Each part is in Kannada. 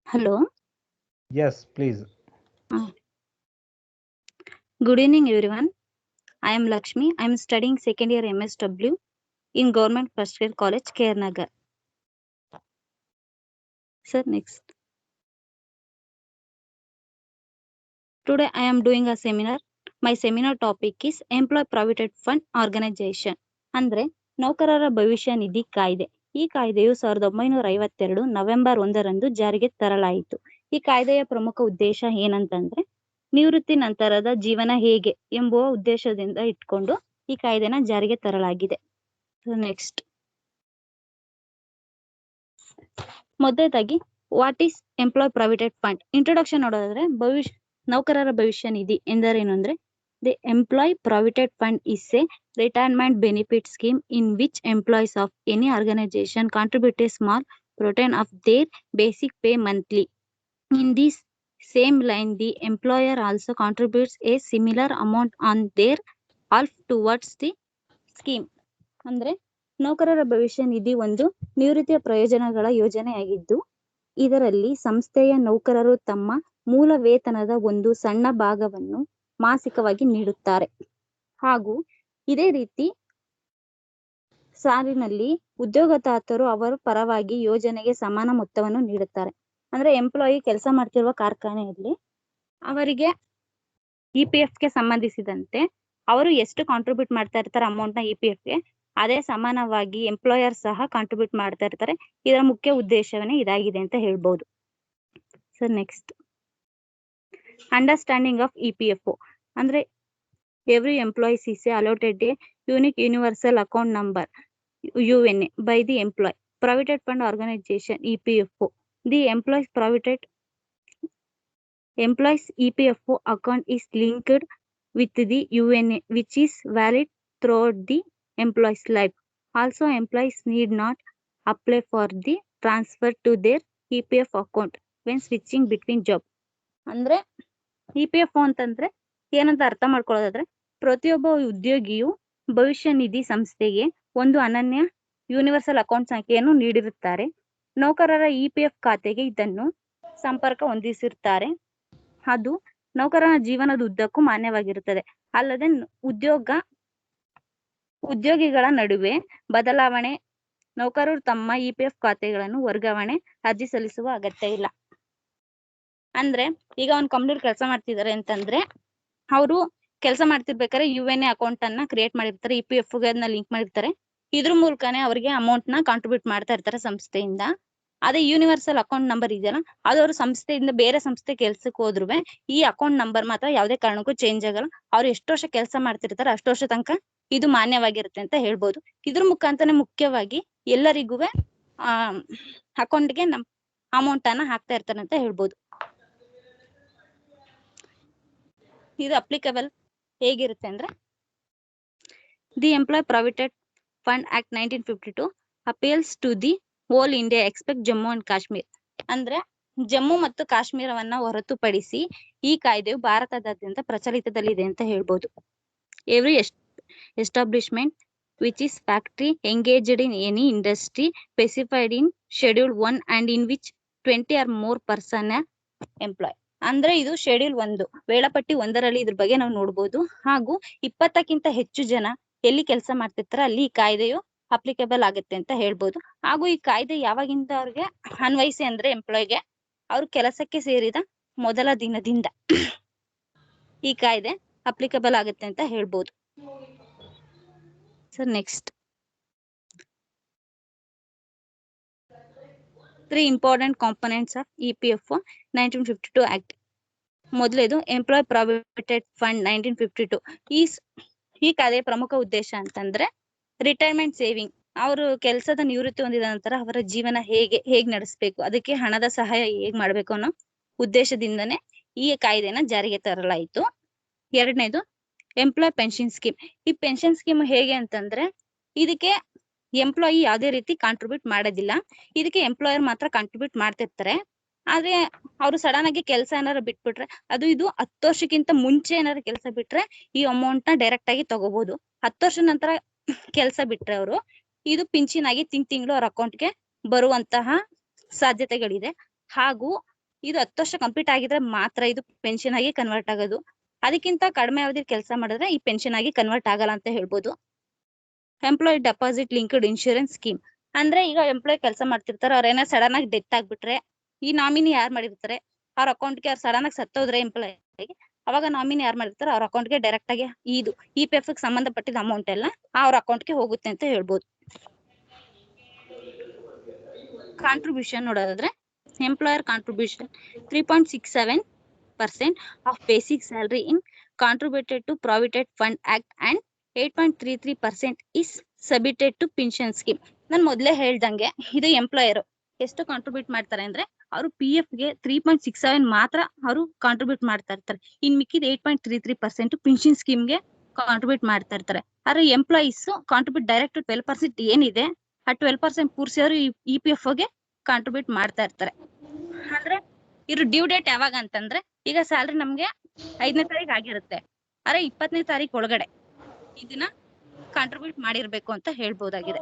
Hello. Yes, please. Uh, Good evening, everyone. I am Lakshmi. I am studying second year MSW in Government First Grade College, Kernagar. Sir, next. Today I am doing a seminar. My seminar topic is Employee Provident Fund Organization. ಅಂದ್ರೆ ನೌಕರರ ಭವಿಷ್ಯ ನಿಧಿ ಕಾಯ್ದೆ. ಈ ಕಾಯ್ದೆಯು 1952 ನವೆಂಬರ್ 1ರಂದು ಜಾರಿಗೆ ತರಲಾಯಿತು. ಈ ಕಾಯ್ದೆಯ ಪ್ರಮುಖ ಉದ್ದೇಶ ಏನಂತಂದ್ರೆ ನಿವೃತ್ತಿ ನಂತರದ ಜೀವನ ಹೇಗೆ ಎಂಬುವ ಉದ್ದೇಶದಿಂದ ಇಟ್ಕೊಂಡು ಈ ಕಾಯ್ದೆನ ಜಾರಿಗೆ ತರಲಾಗಿದೆ. ನೆಕ್ಸ್ಟ್, ಮೊದಲನೇದಾಗಿ what is employee provident fund introduction ನೋಡೋದಾದ್ರೆ ನೌಕರರ ಭವಿಷ್ಯ ನಿಧಿ ಎಂದರೇನು ಅಂದ್ರೆ the employee provident fund is a retirement benefit scheme in which employees of any organisation contribute a small portion of their basic pay monthly. In this same line, the employer also contributes a similar amount on their half towards the scheme. ಅಂದ್ರೆ ನೌಕರರ ಭವಿಷ್ಯ ನಿಧಿ ಒಂದು ನಿವೃತ್ತಿಯ ಪ್ರಯೋಜನಗಳ ಯೋಜನೆಯಾಗಿದ್ದು ಇದರಲ್ಲಿ ಸಂಸ್ಥೆಯ ನೌಕರರು ತಮ್ಮ ಮೂಲ ವೇತನದ ಒಂದು ಸಣ್ಣ ಭಾಗವನ್ನು ಮಾಸಿಕವಾಗಿ ನೀಡುತ್ತಾರೆ. ಹಾಗೂ ಇದೇ ರೀತಿ ಸಾಲಿನಲ್ಲಿ ಉದ್ಯೋಗದಾತರು ಅವರ ಪರವಾಗಿ ಯೋಜನೆಗೆ ಸಮಾನ ಮೊತ್ತವನ್ನು ನೀಡುತ್ತಾರೆ. ಅಂದ್ರೆ ಎಂಪ್ಲಾಯಿ ಕೆಲಸ ಮಾಡ್ತಿರುವ ಕಾರ್ಖಾನೆಯಲ್ಲಿ ಅವರಿಗೆ ಇಪಿಎಫ್ಗೆ ಸಂಬಂಧಿಸಿದಂತೆ ಅವರು ಎಷ್ಟು ಕಾಂಟ್ರಿಬ್ಯೂಟ್ ಮಾಡ್ತಾ ಇರ್ತಾರೆ ಅಮೌಂಟ್ನ ಇಪಿಎಫ್ಗೆ ಅದೇ ಸಮಾನವಾಗಿ ಎಂಪ್ಲಾಯರ್ ಸಹ ಕಾಂಟ್ರಿಬ್ಯೂಟ್ ಮಾಡ್ತಾ ಇರ್ತಾರೆ. ಇದರ ಮುಖ್ಯ ಉದ್ದೇಶವೇ ಇದಾಗಿದೆ ಅಂತ ಹೇಳ್ಬೋದು. Sir, next, understanding of EPFO ಅಂದ್ರೆ every employees is allotted a unique universal account number UNA by the employee provident fund organization EPFO. The employees EPFO account is linked with the UNA which is valid throughout the employee's life. Also, employees need not apply for the transfer to their EPF account when switching between job. ಅಂದ್ರೆ EPFO ಅಂತಂದ್ರೆ ಏನಂತ ಅರ್ಥ ಮಾಡ್ಕೊಳ್ಳೋದಾದ್ರೆ ಪ್ರತಿಯೊಬ್ಬ ಉದ್ಯೋಗಿಯು ಭವಿಷ್ಯ ನಿಧಿ ಸಂಸ್ಥೆಗೆ ಒಂದು ಅನನ್ಯ ಯೂನಿವರ್ಸಲ್ ಅಕೌಂಟ್ ಸಂಖ್ಯೆಯನ್ನು ನೀಡಿರುತ್ತಾರೆ. ನೌಕರರ ಇಪಿಎಫ್ ಖಾತೆಗೆ ಇದನ್ನು ಸಂಪರ್ಕ ಹೊಂದಿಸಿರುತ್ತಾರೆ. ಅದು ನೌಕರನ ಜೀವನದ ಉದ್ದಕ್ಕೂ ಮಾನ್ಯವಾಗಿರುತ್ತದೆ. ಅಲ್ಲದೆ ಉದ್ಯೋಗಿಗಳ ನಡುವೆ ಬದಲಾವಣೆ ನೌಕರರು ತಮ್ಮ ಇಪಿಎಫ್ ಖಾತೆಗಳನ್ನು ವರ್ಗಾವಣೆ ಅರ್ಜಿ ಸಲ್ಲಿಸುವ ಅಗತ್ಯ ಇಲ್ಲ. ಅಂದ್ರೆ ಈಗ ಒಂದು ಕಂಪ್ನಿಯಲ್ಲಿ ಕೆಲಸ ಮಾಡ್ತಿದ್ದಾರೆ ಅಂತಂದ್ರೆ ಅವರು ಕೆಲಸ ಮಾಡ್ತಿರ್ಬೇಕಾದ್ರೆ UNA ಅಕೌಂಟ್ ಅನ್ನ ಕ್ರಿಯೇಟ್ ಮಾಡಿರ್ತಾರೆ, ಇಪಿಎಫ್ಗೆ ಅದನ್ನ ಲಿಂಕ್ ಮಾಡಿರ್ತಾರೆ. ಇದ್ರ ಮೂಲಕನೇ ಅವರಿಗೆ ಅಮೌಂಟ್ ನ ಕಾಂಟ್ರಿಬ್ಯೂಟ್ ಮಾಡ್ತಾ ಇರ್ತಾರೆ ಸಂಸ್ಥೆಯಿಂದ. ಅದೇ ಯೂನಿವರ್ಸಲ್ ಅಕೌಂಟ್ ನಂಬರ್ ಇದೆಯಲ್ಲ ಅದು ಅವ್ರ ಸಂಸ್ಥೆಯಿಂದ ಬೇರೆ ಸಂಸ್ಥೆ ಕೆಲ್ಸಕ್ಕೆ ಹೋದ್ರು ಈ ಅಕೌಂಟ್ ನಂಬರ್ ಮಾತ್ರ ಯಾವುದೇ ಕಾರಣಕ್ಕೂ ಚೇಂಜ್ ಆಗಲ್ಲ. ಅವ್ರು ಎಷ್ಟು ವರ್ಷ ಕೆಲಸ ಮಾಡ್ತಿರ್ತಾರೆ ಅಷ್ಟು ವರ್ಷ ತನಕ ಇದು ಮಾನ್ಯವಾಗಿರುತ್ತೆ ಅಂತ ಹೇಳ್ಬೋದು. ಇದ್ರ ಮುಖಾಂತರ ಮುಖ್ಯವಾಗಿ ಎಲ್ಲರಿಗೂ ಅಕೌಂಟ್ಗೆ ಅಮೌಂಟ್ ಅನ್ನ ಹಾಕ್ತಾ ಇರ್ತಾರೆ ಅಂತ ಹೇಳ್ಬೋದು. ಇದು ಅಪ್ಲಿಕಬಲ್ ಹೇಗಿರುತ್ತೆ ಅಂದ್ರೆ the employee provident fund act 1952 appeals to the whole India except Jammu and Kashmir. ಅಂದ್ರೆ ಜಮ್ಮು ಮತ್ತು ಕಾಶ್ಮೀರವನ್ನ ಹೊರತುಪಡಿಸಿ ಈ ಕಾಯ್ದೆಯು ಭಾರತದಾದ್ಯಂತ ಪ್ರಚಲಿತದಲ್ಲಿದೆ ಅಂತ ಹೇಳ್ಬೋದು. Every establishment which is factory engaged in any industry specified in schedule 1 and in which 20 or more person employ. ಅಂದ್ರೆ ಇದು ಶೆಡ್ಯೂಲ್ 1 ವೇಳಾಪಟ್ಟಿ 1ರಲ್ಲಿ ಇದ್ರ ಬಗ್ಗೆ ನಾವು ನೋಡ್ಬೋದು. ಹಾಗೂ 20ಕ್ಕಿಂತ ಹೆಚ್ಚು ಜನ ಎಲ್ಲಿ ಕೆಲಸ ಮಾಡ್ತಿರ್ತಾರೆ ಅಲ್ಲಿ ಈ ಕಾಯ್ದೆಯು ಅಪ್ಲಿಕೇಬಲ್ ಆಗುತ್ತೆ ಅಂತ ಹೇಳ್ಬೋದು. ಹಾಗೂ ಈ ಕಾಯ್ದೆ ಯಾವಾಗಿಂದ ಅವ್ರಿಗೆ ಅನ್ವಯಿಸಿ ಅಂದ್ರೆ ಎಂಪ್ಲಾಯ್ಗೆ ಅವ್ರು ಕೆಲಸಕ್ಕೆ ಸೇರಿದ ಮೊದಲ ದಿನದಿಂದ ಈ ಕಾಯ್ದೆ ಅಪ್ಲಿಕೇಬಲ್ ಆಗುತ್ತೆ ಅಂತ ಹೇಳ್ಬೋದು. Sir, next, 3 important components of EPFO 1952 act. ಮೊದಲೇದು ಎಂಪ್ಲಾಯ್ ಪ್ರಾವಿಡೆಂಟ್ ಫಂಡ್ 1952. ಈ ಕಾಯ್ದೆಯ ಪ್ರಮುಖ ಉದ್ದೇಶ ಅಂತಂದ್ರೆ ರಿಟೈರ್ಮೆಂಟ್ ಸೇವಿಂಗ್. ಅವರು ಕೆಲಸದ ನಿವೃತ್ತಿ ಹೊಂದಿದ ನಂತರ ಅವರ ಜೀವನ ಹೇಗ್ ನಡೆಸಬೇಕು, ಅದಕ್ಕೆ ಹಣದ ಸಹಾಯ ಹೇಗ್ ಮಾಡ್ಬೇಕು ಅನ್ನೋ ಉದ್ದೇಶದಿಂದನೇ ಈ ಕಾಯ್ದೆನ ಜಾರಿಗೆ ತರಲಾಯಿತು. ಎರಡನೇದು ಎಂಪ್ಲಾಯ್ ಪೆನ್ಷನ್ ಸ್ಕೀಮ್. ಈ ಪೆನ್ಷನ್ ಸ್ಕೀಮ್ ಹೇಗೆ ಅಂತಂದ್ರೆ ಇದಕ್ಕೆ ಎಂಪ್ಲಾಯಿ ಯಾವುದೇ ರೀತಿ ಕಾಂಟ್ರಿಬ್ಯೂಟ್ ಮಾಡೋದಿಲ್ಲ. ಇದಕ್ಕೆ ಎಂಪ್ಲಾಯರ್ ಮಾತ್ರ ಕಾಂಟ್ರಿಬ್ಯೂಟ್ ಮಾಡ್ತಿರ್ತಾರೆ. ಆದ್ರೆ ಅವರು ಸಡನ್ ಆಗಿ ಕೆಲಸ ಏನಾರು ಬಿಟ್ಬಿಟ್ರೆ ಇದು 10 ವರ್ಷಕ್ಕಿಂತ ಮುಂಚೆ ಏನಾರು ಕೆಲಸ ಬಿಟ್ರೆ ಈ ಅಮೌಂಟ್ ನ ಡೈರೆಕ್ಟ್ ಆಗಿ ತಗೋಬಹುದು. 10 ವರ್ಷ ನಂತರ ಕೆಲಸ ಬಿಟ್ರೆ ಅವರು ಇದು ಪಿಂಚಿನಾಗಿ ತಿಂಗಳು ಅವ್ರ ಅಕೌಂಟ್ಗೆ ಬರುವಂತಹ ಸಾಧ್ಯತೆಗಳಿದೆ. ಹಾಗೂ ಇದು 10 ವರ್ಷ ಕಂಪ್ಲೀಟ್ ಆಗಿದ್ರೆ ಮಾತ್ರ ಇದು ಪೆನ್ಷನ್ ಆಗಿ ಕನ್ವರ್ಟ್ ಆಗೋದು. ಅದಕ್ಕಿಂತ ಕಡಿಮೆ ಅವಧಿ ಕೆಲಸ ಮಾಡಿದ್ರೆ ಈ ಪೆನ್ಷನ್ ಆಗಿ ಕನ್ವರ್ಟ್ ಆಗಲ್ಲ ಅಂತ ಹೇಳ್ಬೋದು. Employee deposit linked insurance scheme ಅಂದ್ರೆ ಈಗ ಎಂಪ್ಲಾಯ್ ಕೆಲಸ ಮಾಡ್ತಿರ್ತಾರೆ, ಅವ್ರೇನ ಸಡನ್ ಆಗಿ ಡೆತ್ ಆಗ್ಬಿಟ್ರೆ ಈ ನಾಮಿನಿ ಯಾರು ಮಾಡಿರ್ತಾರೆ ಅವ್ರ ಅಕೌಂಟ್ಗೆ, ಅವ್ರು ಸಡನ್ ಆಗಿ ಸತ್ತೋದ್ರೆ ಎಂಪ್ಲಾಯ್, ಅವಾಗ ನಾಮಿನಿ ಯಾರು ಮಾಡಿರ್ತಾರೆ ಅವ್ರ ಅಕೌಂಟ್ಗೆ ಡೈರೆಕ್ಟ್ ಆಗಿ ಇದು EPF ಗೆ ಸಂಬಂಧಪಟ್ಟಿದ ಅಮೌಂಟ್ ಎಲ್ಲ ಅವ್ರ ಅಕೌಂಟ್ಗೆ ಹೋಗುತ್ತೆ ಅಂತ ಹೇಳ್ಬೋದು. ಕಾಂಟ್ರಿಬ್ಯೂಷನ್ ನೋಡೋದಾದ್ರೆ employer contribution 3.67% of basic salary in contributed to provident fund act and 8.33% is submitted to pension scheme. ನಾನು ಮೊದಲೇ ಹೇಳ್ದಂಗೆ ಇದು ಎಂಪ್ಲಾಯರ್ ಎಷ್ಟು ಕಾಂಟ್ರಿಬ್ಯೂಟ್ ಮಾಡ್ತಾರೆ ಅಂದ್ರೆ ಅವರು PF ಗೆ 3.67 ಮಾತ್ರ ಅವರು ಕಾಂಟ್ರಿಬ್ಯೂಟ್ ಮಾಡ್ತಾ ಇರ್ತಾರೆ. ಇನ್ ಮಿಕ್ಕಿದ 8.33% ಪೆನ್ಷನ್ ಸ್ಕೀಮ್ಗೆ ಕಾಂಟ್ರಿಬ್ಯೂಟ್ ಮಾಡ್ತಾ ಇರ್ತಾರೆ. ಆದ್ರೆ ಎಂಪ್ಲಾಯೀಸ್ ಕಾಂಟ್ರಿಬ್ಯೂಟ್ ಡೈರೆಕ್ಟ್ 12% ಏನಿದೆ ಆ 12% ಪೂರ್ಸಿ ಅವರು EPF ಗೆ ಕಾಂಟ್ರಿಬ್ಯೂಟ್ ಮಾಡ್ತಾ ಇರ್ತಾರೆ. ಅಂದ್ರೆ ಇದ್ರ ಡ್ಯೂ ಡೇಟ್ ಯಾವಾಗ ಅಂತಂದ್ರೆ ಈಗ ಸ್ಯಾಲ್ರಿ ನಮ್ಗೆ 5ನೇ ತಾರೀಕು ಆಗಿರುತ್ತೆ, ಆದ್ರೆ 20ನೇ ತಾರೀಕು ಒಳಗಡೆ ಇದನ್ನ ಕಾಂಟ್ರಿಬ್ಯೂಟ್ ಮಾಡಿರ್ಬೇಕು ಅಂತ ಹೇಳ್ಬೋದಾಗಿದೆ.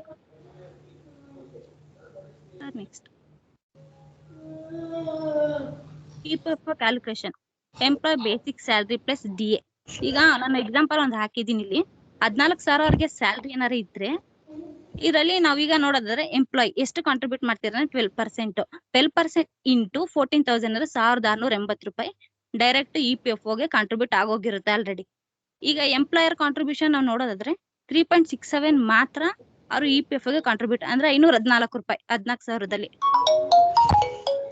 Next EPF calculation employee basic salary plus DA. ಈಗ ನಾನು ಎಕ್ಸಾಂಪಲ್ ಒಂದು ಹಾಕಿದೀನಿ ಇಲ್ಲಿ. 14,000 ಅವ್ರಿಗೆ ಸ್ಯಾಲ್ರಿ ಏನಾರ ಇದ್ರೆ ಇದರಲ್ಲಿ ನಾವೀಗ ನೋಡೋದಾದ್ರೆ ಎಂಪ್ಲಾಯ್ ಎಷ್ಟು ಕಾಂಟ್ರಿಬ್ಯೂಟ್ ಮಾಡ್ತಿದ್ರೆ 12% ಇಂಟು 14,000 ಅಂದ್ರೆ 1,680 ರೂಪಾಯಿ ಡೈರೆಕ್ಟ್ EPF ಗೆ ಕಾಂಟ್ರಿಬ್ಯೂಟ್ ಆಗೋಗಿರುತ್ತೆ ಆಲ್ರೆಡಿ. ಈಗ ಎಂಪ್ಲಾಯರ್ ಕಾಂಟ್ರಿಬ್ಯೂಷನ್ ನಾವು ನೋಡೋದಾದ್ರೆ 3.67 ಮಾತ್ರ ಅವರು EPF ಗೆ ಕಾಂಟ್ರಿಬ್ಯೂಟ್ ಅಂದ್ರೆ 514 ರೂಪಾಯಿ 14,000ದಲ್ಲಿ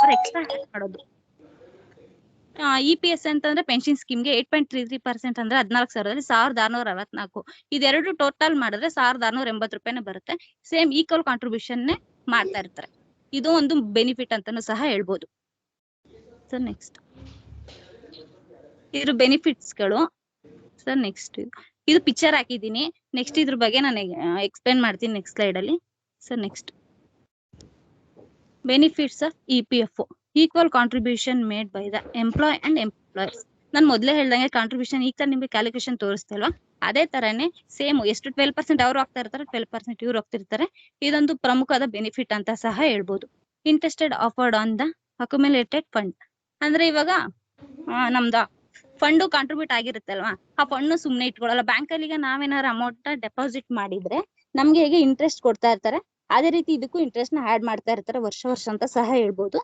ಅವ್ರು ಎಕ್ಸ್ಟ್ರಾ ಆಡ್ ಮಾಡೋದು. EPS ಅಂತಂದ್ರೆ ಪೆನ್ಷನ್ ಸ್ಕೀಮ್ಗೆ 8.33% ಅಂದ್ರೆ 14,000ದಲ್ಲಿ 1,664. ಇದೆರಡು ಟೋಟಲ್ ಮಾಡಿದ್ರೆ 1,680 ರೂಪಾಯಿನೇ ಬರುತ್ತೆ. ಸೇಮ್ ಈಕ್ವಲ್ ಕಾಂಟ್ರಿಬ್ಯೂಷನ್ ಮಾಡ್ತಾ ಇರ್ತಾರೆ. ಇದು ಒಂದು ಬೆನಿಫಿಟ್ ಅಂತಾನು ಸಹ ಹೇಳ್ಬೋದು. ಸರ್ ನೆಕ್ಸ್ಟ್ ಇದ್ರ ಬೆನಿಫಿಟ್ಸ್ ಗಳು. ಸರ್ ನೆಕ್ಸ್ಟ್ ಇದು ಪಿಕ್ಚರ್ ಹಾಕಿದೀನಿ. ನೆಕ್ಸ್ಟ್ ಇದ್ರ ಬಗ್ಗೆ ನಾನು ಎಕ್ಸ್ಪ್ಲೇನ್ ಮಾಡ್ತೀನಿ ನೆಕ್ಸ್ಟ್ ಸ್ಲೈಡ್ ಅಲ್ಲಿ. Sir next benefits of EPF equal contribution made by the employee and employers. ನಾನು ಮೊದಲೇ ಹೇಳ್ದಂಗೆ ಕಾಂಟ್ರಿಬ್ಯೂಷನ್ ಈಗ ನಿಮ್ಗೆ ಕ್ಯಾಲ್ಕುಲೇಷನ್ ತೋರಿಸ್ತಾ ಇಲ್ವಾ, ಅದೇ ತರನೇ ಸೇಮ್ ಎಷ್ಟು 12% ಅವ್ರು ಹಾಕ್ತಾ ಇರ್ತಾರೆ, 12% ಇವ್ರು ಹೋಗ್ತಿರ್ತಾರೆ. ಇದೊಂದು ಪ್ರಮುಖವಾದ ಬೆನಿಫಿಟ್ ಅಂತ ಸಹ ಹೇಳ್ಬೋದು. Interested offered on the accumulated fund ಅಂದ್ರೆ ಇವಾಗ ನಮ್ದ ಫಂಡ್ ಕಾಂಟ್ರಿಬ್ಯೂಟ್ ಆಗಿರುತ್ತಲ್ವಾ, ಆ ಫಂಡ್ ಸುಮ್ನೆ ಇಟ್ಕೊಳ್ಳಲ್ಲ. ಬ್ಯಾಂಕ್ ಅಲ್ಲಿ ಈಗ ನಾವೇನಾದ್ರು ಅಮೌಂಟ್ ಡೆಪಾಸಿಟ್ ಮಾಡಿದ್ರೆ ನಮ್ಗೆ ಹೇಗೆ ಇಂಟ್ರೆಸ್ಟ್ ಕೊಡ್ತಾ ಇರ್ತಾರೆ, ಅದೇ ರೀತಿ ಇದಕ್ಕೂ ಇಂಟ್ರೆಸ್ಟ್ ನ ಆಡ್ ಮಾಡ್ತಾ ಇರ್ತಾರೆ ವರ್ಷ ಅಂತ ಸಹ ಹೇಳ್ಬೋದು.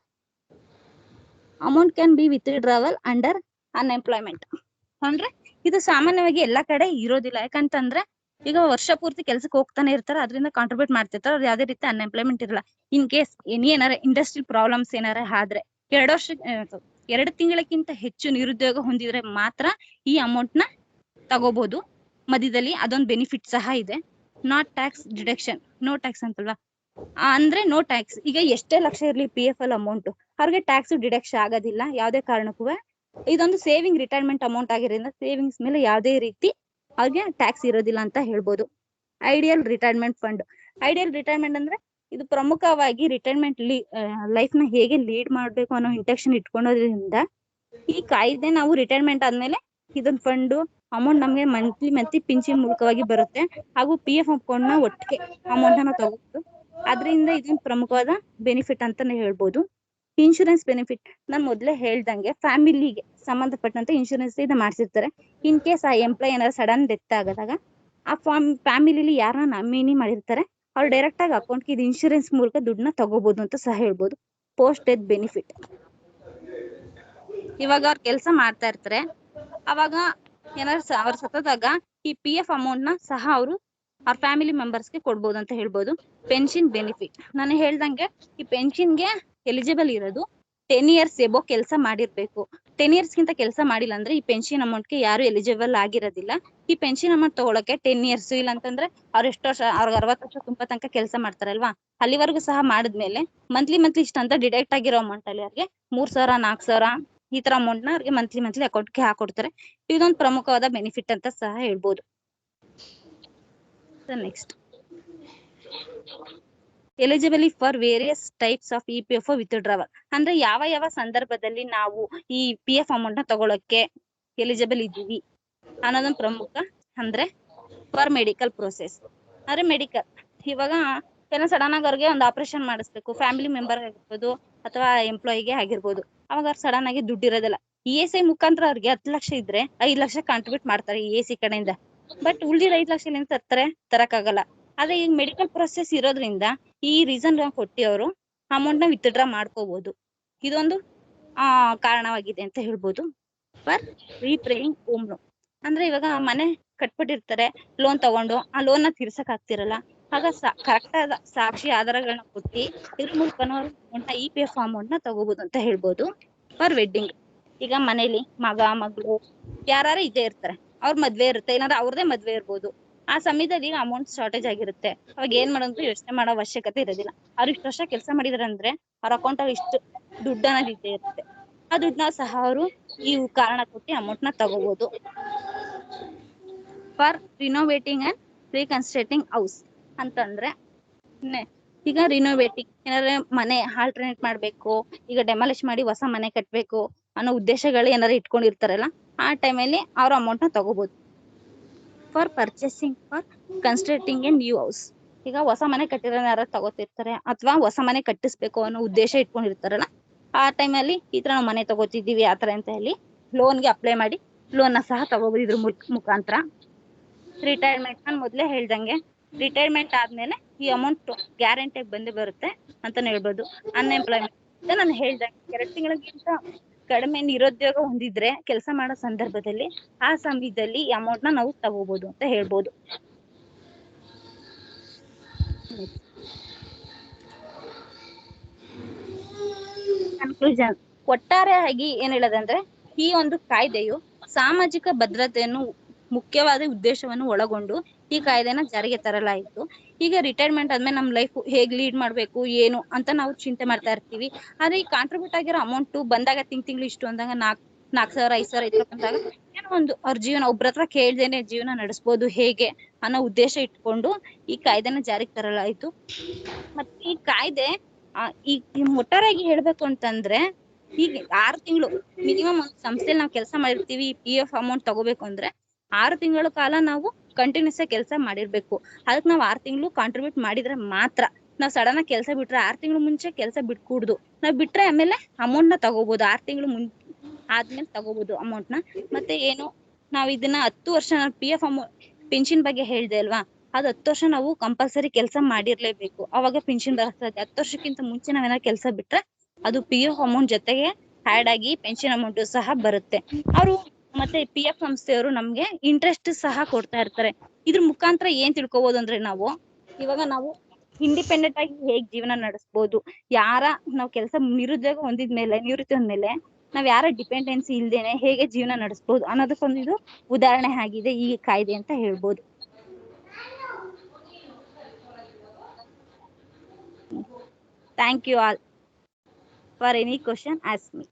Amount can be withdrawal under unemployment ಅಂದ್ರೆ ಇದು ಸಾಮಾನ್ಯವಾಗಿ ಎಲ್ಲಾ ಕಡೆ ಇರೋದಿಲ್ಲ. ಯಾಕಂತಂದ್ರೆ ಈಗ ವರ್ಷ ಪೂರ್ತಿ ಕೆಲ್ಸಕ್ಕೆ ಹೋಗ್ತಾನೆ ಇರ್ತಾರೆ, ಅದರಿಂದ ಕಾಂಟ್ರಿಬ್ಯೂಟ್ ಮಾಡ್ತಿರ್ತಾರೆ, ಅವ್ರು ಯಾವ್ದೇ ರೀತಿ ಅನ್ಎಂಪ್ಲಾಯ್ಮೆಂಟ್ ಇರಲ್ಲ. ಇನ್ ಕೇಸ್ ಏನಾರ ಇಂಡಸ್ಟ್ರಿಯಲ್ ಪ್ರಾಬ್ಲಮ್ಸ್ ಏನಾರ ಆದ್ರೆ 2 ತಿಂಗಳಕ್ಕಿಂತ ಹೆಚ್ಚು ನಿರುದ್ಯೋಗ ಹೊಂದಿದ್ರೆ ಮಾತ್ರ ಈ ಅಮೌಂಟ್ ನ ತಗೋಬಹುದು ಮಧ್ಯದಲ್ಲಿ. ಅದೊಂದು ಬೆನಿಫಿಟ್ ಸಹ ಇದೆ. Not tax deduction, no tax ಅಂತಲ್ವಾ, ಅಂದ್ರೆ ನೋ ಟ್ಯಾಕ್ಸ್. ಈಗ ಎಷ್ಟೇ ಲಕ್ಷ ಇರ್ಲಿ PF ಅಲ್ಲಿ ಅಮೌಂಟ್, ಅವ್ರಿಗೆ ಟ್ಯಾಕ್ಸ್ ಡಿಡಕ್ಷನ್ ಆಗೋದಿಲ್ಲ ಯಾವ್ದೇ ಕಾರಣಕ್ಕೂ. ಇದೊಂದು ಸೇವಿಂಗ್ ರಿಟೈರ್ಮೆಂಟ್ ಅಮೌಂಟ್ ಆಗಿರೋದ್ರಿಂದ ಸೇವಿಂಗ್ಸ್ ಮೇಲೆ ಯಾವ್ದೇ ರೀತಿ ಅವ್ರಿಗೆ ಟ್ಯಾಕ್ಸ್ ಇರೋದಿಲ್ಲ ಅಂತ ಹೇಳ್ಬೋದು. Ideal retirement fund. Ideal retirement ಅಂದ್ರೆ ಇದು ಪ್ರಮುಖವಾಗಿ ರಿಟೈರ್ಮೆಂಟ್ ಲೈಫ್ ನ ಹೇಗೆ ಲೀಡ್ ಮಾಡ್ಬೇಕು ಅನ್ನೋ ಇಂಟೆನ್ಷನ್ ಇಟ್ಕೊಳ್ಳೋದ್ರಿಂದ ಈ ಕಾಯ್ದೆ ನಾವು ರಿಟೈರ್ಮೆಂಟ್ ಆದ್ಮೇಲೆ ಇದೊಂದು ಫಂಡ್ ಅಮೌಂಟ್ ನಮ್ಗೆ ಮಂತ್ಲಿ ಪಿಂಚಿನ್ ಮೂಲಕವಾಗಿ ಬರುತ್ತೆ, ಹಾಗೂ PF ಅಕೌಂಟ್ ನ ಒಟ್ಟಿಗೆ ಅಮೌಂಟ್ ಅನ್ನ ತಗೋಬಹುದು. ಅದರಿಂದ ಇದೊಂದು ಪ್ರಮುಖವಾದ ಬೆನಿಫಿಟ್ ಅಂತಾನೆ ಹೇಳ್ಬೋದು. ಇನ್ಶೂರೆನ್ಸ್ ಬೆನಿಫಿಟ್ ನಾನು ಮೊದಲೇ ಹೇಳ್ದಂಗೆ ಫ್ಯಾಮಿಲಿಗೆ ಸಂಬಂಧಪಟ್ಟಂತೆ ಇನ್ಶೂರೆನ್ಸ್ ಇದನ್ನ ಮಾಡ್ಸಿರ್ತಾರೆ. ಇನ್ ಕೇಸ್ ಆ ಎಂಪ್ಲಾಯ್ ಏನಾದ್ರು ಸಡನ್ ಡೆತ್ ಆದಾಗ ಆ ಫ್ಯಾಮಿಲಿಲಿ ಯಾರನ್ನ ನಾಮಿನಿ ಮಾಡಿರ್ತಾರೆ ಅವ್ರು ಡೈರೆಕ್ಟ್ ಆಗಿ ಅಕೌಂಟ್ಗೆ ಇದು ಇನ್ಶೂರೆನ್ಸ್ ಮೂಲಕ ದುಡ್ಡನ್ನ ತಗೋಬಹುದು ಅಂತ ಸಹ ಹೇಳ್ಬೋದು. ಪೋಸ್ಟ್ ಡೆತ್ ಬೆನಿಫಿಟ್, ಇವಾಗ ಅವ್ರು ಕೆಲಸ ಮಾಡ್ತಾ ಇರ್ತಾರೆ, ಅವಾಗ ಏನಾದ್ರು ಅವ್ರು ಸತ್ತೋದಾಗ ಈ PF ಅಮೌಂಟ್ ನ ಸಹ ಅವರು ಅವ್ರ ಫ್ಯಾಮಿಲಿ ಮೆಂಬರ್ಸ್ಗೆ ಕೊಡ್ಬೋದು ಅಂತ ಹೇಳ್ಬೋದು. ಪೆನ್ಷನ್ ಬೆನಿಫಿಟ್ ನಾನು ಹೇಳ್ದಂಗೆ ಈ ಪೆನ್ಷನ್ಗೆ ಎಲಿಜಿಬಲ್ ಇರೋದು 10 years ಎಬೋ ಕೆಲಸ ಮಾಡಿರ್ಬೇಕು. 10 years ಗಿಂತ ಕೆಲಸ ಮಾಡಿಲ್ಲ ಅಂದ್ರೆ ಈ ಪೆನ್ಷನ್ ಅಮೌಂಟ್ಗೆ ಯಾರು ಎಲಿಜಿಬಲ್ ಆಗಿರೋದಿಲ್ಲ. ಈ ಪೆನ್ಷನ್ ಅಮೌಂಟ್ ತಗೊಳಕ್ಕೆ 10 years ಇಲ್ಲ ಅಂತಂದ್ರೆ ಅವ್ರು ಎಷ್ಟು ವರ್ಷ, ಅವ್ರಿಗೆ 60 ವರ್ಷ ತುಂಬ ತನಕ ಕೆಲಸ ಮಾಡ್ತಾರಲ್ವಾ, ಅಲ್ಲಿವರೆಗೂ ಸಹ ಮಾಡಿದ್ಮೇಲೆ ಮಂತ್ಲಿ ಇಷ್ಟ ಅಂತ ಡಿಡಕ್ಟ್ ಆಗಿರೋ ಅಮೌಂಟ್ ಅಲ್ಲಿ ಅವ್ರಿಗೆ 3,000 4,000 ಈ ತರ ಅಮೌಂಟ್ ನ ಅವ್ರಿಗೆ ಮಂತ್ಲಿ ಅಕೌಂಟ್ಗೆ ಹಾಕೊಡ್ತಾರೆ. ಇದೊಂದು ಪ್ರಮುಖವಾದ ಬೆನಿಫಿಟ್ ಅಂತ ಸಹ ಹೇಳ್ಬೋದು. Next eligibility for various types of EPF withdrawal ಅಂದ್ರೆ ಯಾವ ಸಂದರ್ಭದಲ್ಲಿ ನಾವು ಈ PF ಅಮೌಂಟ್ ನ ತಗೊಳಕ್ಕೆ ಎಲಿಜಿಬಲ್ ಇದ್ದೀವಿ ಅನ್ನೋದೊಂದು ಪ್ರಮುಖ. ಅಂದ್ರೆ ಫಾರ್ ಮೆಡಿಕಲ್ ಪ್ರೋಸೆಸ್ ಅಂದ್ರೆ ಮೆಡಿಕಲ್, ಇವಾಗ ಏನೋ ಸಡನ್ ಆಗಿ ಅವ್ರಿಗೆ ಒಂದು ಆಪರೇಷನ್ ಮಾಡಿಸ್ಬೇಕು, ಫ್ಯಾಮಿಲಿ ಮೆಂಬರ್ ಆಗಿರ್ಬೋದು ಅಥವಾ ಎಂಪ್ಲಾಯಿಗೆ ಆಗಿರ್ಬೋದು. ಅವಾಗ ಸಡನ್ ಆಗಿ ದುಡ್ಡು ಇರೋದಿಲ್ಲ. ESI ಮುಖಾಂತರ ಅವ್ರಿಗೆ 10 ಲಕ್ಷ ಇದ್ರೆ 5 ಲಕ್ಷ ಕಾಂಟ್ರಿಬ್ಯೂಟ್ ಮಾಡ್ತಾರೆ ESI ಕಡೆಯಿಂದ. ಬಟ್ ಉಳ್ದಿರೋ 5 ಲಕ್ಷ ಎಲ್ಲಿಂದ ತರ್ತಾರೆ? ತರಕ್ಕಾಗಲ್ಲ. ಆದ್ರೆ ಈಗ ಮೆಡಿಕಲ್ ಪ್ರೊಸೆಸ್ ಇರೋದ್ರಿಂದ ಈ ರೀಸನ್ ಕೊಟ್ಟಿ ಅವರು ಅಮೌಂಟ್ ನ ವಿತ್ಡ್ರಾ ಮಾಡ್ಕೋಬಹುದು. ಇದೊಂದು ಕಾರಣವಾಗಿದೆ ಅಂತ ಹೇಳ್ಬೋದು. ಫಾರ್ ರೀಪೇಯಿಂಗ್ ಹೋಮ್ ಲೋನ್ ಅಂದ್ರೆ ಇವಾಗ ಮನೆ ಕಟ್ಬಿಟ್ಟಿರ್ತಾರೆ ಲೋನ್ ತಗೊಂಡು, ಆ ಲೋನ್ ನ ತೀರ್ಸಕ್ ಆಗ್ತಿರಲ್ಲ. ಆಗ ಕರೆಕ್ಟ್ ಆದ ಸಾಕ್ಷಿ ಆಧಾರಗಳನ್ನ ಕೊಟ್ಟಿ ಇದ್ರ ಮೂಲಕ ಅಮೌಂಟ್ ನ EPF ಅಮೌಂಟ್ ನ ತಗೋಬಹುದು ಅಂತ ಹೇಳ್ಬೋದು. ಫಾರ್ ವೆಡ್ಡಿಂಗ್, ಈಗ ಮನೇಲಿ ಮಗ ಮಗಳು ಯಾರು ಇದ್ದೇ ಇರ್ತಾರೆ, ಅವ್ರ ಮದ್ವೆ ಇರುತ್ತೆ, ಇಲ್ಲಾಂದ್ರೆ ಅವ್ರದೇ ಮದ್ವೆ ಇರ್ಬೋದು. ಆ ಸಮಯದಲ್ಲಿ ಅಮೌಂಟ್ ಶಾರ್ಟೇಜ್ ಆಗಿರುತ್ತೆ. ಅವಾಗ ಏನ್ ಮಾಡೋದು ಯೋಚನೆ ಮಾಡೋ ಅವಶ್ಯಕತೆ ಇರೋದಿಲ್ಲ. ಅವ್ರು ಇಷ್ಟು ವರ್ಷ ಕೆಲಸ ಮಾಡಿದಾರೆ ಅಂದ್ರೆ ಅವ್ರ ಅಕೌಂಟ್ ಅಲ್ಲಿ ಇಷ್ಟು ದುಡ್ಡು ಅನ್ನೋದು ಇದ್ದೇ ಇರುತ್ತೆ. ಆ ದುಡ್ಡನ್ನ ಸಹ ಅವರು ಈ ಕಾರಣ ಕೊಟ್ಟು ಅಮೌಂಟ್ ನ ತಗೋಬಹುದು. ಫಾರ್ ರಿನೋವೇಟಿಂಗ್ ಅಂಡ್ ರೀಕನ್ಸ್ಟ್ರಕ್ಟಿಂಗ್ ಹೌಸ್ ಅಂತಂದ್ರೆ ಈಗ ರಿನೋವೇಟಿಂಗ್ ಏನಾದ್ರೆ ಮನೆ ಆಲ್ಟರ್ನೇಟ್ ಮಾಡ್ಬೇಕು, ಈಗ ಡೆಮಾಲಿಶ್ ಮಾಡಿ ಹೊಸ ಮನೆ ಕಟ್ಬೇಕು ಅನ್ನೋ ಉದ್ದೇಶಗಳು ಏನಾದ್ರು ಇಟ್ಕೊಂಡಿರ್ತಾರಲ್ಲ, ಆ ಟೈಮಲ್ಲಿ ಅವ್ರ ಅಮೌಂಟ್ ನ ತಗೋಬಹುದು. For purchasing for constructing A new house, ಈಗ ಹೊಸ ಮನೆ ಕಟ್ಟಿರೋ ಯಾರು ತಗೋತಿರ್ತಾರೆ ಅಥವಾ ಹೊಸ ಮನೆ ಕಟ್ಟಿಸ್ಬೇಕು ಅನ್ನೋ ಉದ್ದೇಶ ಇಟ್ಕೊಂಡಿರ್ತಾರಲ್ಲ, ಆ ಟೈಮಲ್ಲಿ ಈ ತರ ನಾವು ಮನೆ ತಗೋತಿದೀವಿ ಆತರ ಅಂತ ಹೇಳಿ ಲೋನ್ಗೆ ಅಪ್ಲೈ ಮಾಡಿ ಲೋನ್ ನ ಸಹ ತಗೋಬಹುದು ಇದ್ರ ಮುಖಾಂತರ. ರಿಟೈರ್ಮೆಂಟ್ ನಾನು ಮೊದ್ಲೇ ಹೇಳ್ದಂಗೆ ರಿಟೈರ್ಮೆಂಟ್ ಆದ್ಮೇಲೆ ಈ ಅಮೌಂಟ್ ಗ್ಯಾರಂಟಿ ಬಂದೇ ಬರುತ್ತೆ ಅಂತಾನೆ ಹೇಳ್ಬೋದು. ಅನ್ಎಂಪ್ಲಾಯ್ಮೆಂಟ್ ನಾನು ಹೇಳ್ದಂಗೆ 2 ತಿಂಗಳಿಗಿಂತ ಕಡಿಮೆ ನಿರುದ್ಯೋಗ ಹೊಂದಿದ್ರೆ ಕೆಲಸ ಮಾಡೋ ಸಂದರ್ಭದಲ್ಲಿ ಆ ಸಮಯದಲ್ಲಿ ಈ ಅಮೌಂಟ್ ನ ನಾವು ತಗೋಬಹುದು ಅಂತ ಹೇಳ್ಬೋದು. ಕನ್ಕ್ಲೂಷನ್, ಒಟ್ಟಾರೆಯಾಗಿ ಏನ್ ಹೇಳೋದಂದ್ರೆ ಈ ಒಂದು ಕಾಯ್ದೆಯು ಸಾಮಾಜಿಕ ಭದ್ರತೆಯನ್ನು ಮುಖ್ಯವಾದ ಉದ್ದೇಶವನ್ನು ಒಳಗೊಂಡು ಈ ಕಾಯ್ದೆನ ಜಾರಿಗೆ ತರಲಾಯಿತು. ಈಗ ರಿಟೈರ್ಮೆಂಟ್ ಆದ್ಮೇಲೆ ನಮ್ ಲೈಫ್ ಹೇಗ್ ಲೀಡ್ ಮಾಡ್ಬೇಕು ಏನು ಅಂತ ನಾವು ಚಿಂತೆ ಮಾಡ್ತಾ ಇರ್ತೀವಿ. ಆದ್ರೆ ಈ ಕಾಂಟ್ರಿಬ್ಯೂಟ್ ಆಗಿರೋ ಅಮೌಂಟ್ ಬಂದಾಗ ತಿಂಗಳು ಇಷ್ಟು ಅಂದಾಗ 4,000 5,000 ಇತ್ತು ಬಂದಾಗ ಏನೋ ಒಂದು ಅವ್ರ ಜೀವನ ಒಬ್ರ ಹತ್ರ ಕೇಳ್ದೇನೆ ಜೀವನ ನಡೆಸ್ಬೋದು ಹೇಗೆ ಅನ್ನೋ ಉದ್ದೇಶ ಇಟ್ಕೊಂಡು ಈ ಕಾಯ್ದೆನ ಜಾರಿಗೆ ತರಲಾಯಿತು. ಮತ್ತೆ ಈ ಕಾಯ್ದೆ ಈ ಒಟ್ಟಾರೆಯಾಗಿ ಹೇಳ್ಬೇಕು ಅಂತಂದ್ರೆ ಈಗ 6 ತಿಂಗಳು ಮಿನಿಮಮ್ ಒಂದು ಸಂಸ್ಥೆಯಲ್ಲಿ ನಾವು ಕೆಲಸ ಮಾಡಿರ್ತೀವಿ, PF ಅಮೌಂಟ್ ತಗೋಬೇಕು ಅಂದ್ರೆ 6 ತಿಂಗಳ ಕಾಲ ನಾವು ಕಂಟಿನ್ಯೂಸ್ ಆಗಿ ಕೆಲಸ ಮಾಡಿರ್ಬೇಕು. ಅದಕ್ಕೆ ನಾವು 6 ತಿಂಗಳು ಕಾಂಟ್ರಿಬ್ಯೂಟ್ ಮಾಡಿದ್ರೆ ಮಾತ್ರ. ನಾವ್ ಸಡನ್ ಆಗಿ ಕೆಲಸ ಬಿಟ್ರೆ 6 ತಿಂಗಳು ಮುಂಚೆ ಕೆಲಸ ಬಿಟ್ಕೂಡ್ದು. ನಾವ್ ಬಿಟ್ರೆ ಆಮೇಲೆ ಅಮೌಂಟ್ ನ ತಗೋಬಹುದು, 6 ತಿಂಗಳು ಆದ್ಮೇಲೆ ತಗೋಬಹುದು ಅಮೌಂಟ್ ನ. ಮತ್ತೆ ಏನು ನಾವ್ ಇದನ್ನ 10 ವರ್ಷ PF ಅಮೌಂಟ್ ಪೆನ್ಷನ್ ಬಗ್ಗೆ ಹೇಳ್ದೆ ಅಲ್ವಾ, ಅದು 10 ವರ್ಷ ನಾವು ಕಂಪಲ್ಸರಿ ಕೆಲಸ ಮಾಡಿರ್ಲೇಬೇಕು, ಅವಾಗ ಪೆನ್ಷನ್ ಬರ್ತದೆ. 10 ವರ್ಷಕ್ಕಿಂತ ಮುಂಚೆ ನಾವೇನಾದ್ರು ಕೆಲಸ ಬಿಟ್ರೆ ಅದು PF ಅಮೌಂಟ್ ಜೊತೆಗೆ ಆಡ್ ಆಗಿ ಪೆನ್ಷನ್ ಅಮೌಂಟ್ ಸಹ ಬರುತ್ತೆ. ಅವರು ಮತ್ತೆ PF ಸಂಸ್ಥೆಯವರು ನಮ್ಗೆ ಇಂಟ್ರೆಸ್ಟ್ ಸಹ ಕೊಡ್ತಾ ಇರ್ತಾರೆ. ಇದ್ರ ಮುಖಾಂತರ ಏನ್ ತಿಳ್ಕೊಬಹುದು ಅಂದ್ರೆ ಇವಾಗ ನಾವು ಇಂಡಿಪೆಂಡೆಂಟ್ ಆಗಿ ಹೇಗ್ ಜೀವನ ನಡೆಸಬಹುದು, ನಾವ್ ಕೆಲಸ ನಿರುದ್ಯೋಗ ನಿವೃತ್ತಿ ಹೊಂದ್ಮೇಲೆ ನಾವ್ ಯಾರ ಡಿಪೆಂಡೆನ್ಸಿ ಇಲ್ದೇನೆ ಹೇಗೆ ಜೀವನ ನಡೆಸಬಹುದು ಅನ್ನೋದಕ್ಕೊಂದು ಇದು ಉದಾಹರಣೆ ಆಗಿದೆ ಈ ಕಾಯ್ದೆ ಅಂತ ಹೇಳ್ಬೋದು. Thank you all. For any question, ask me.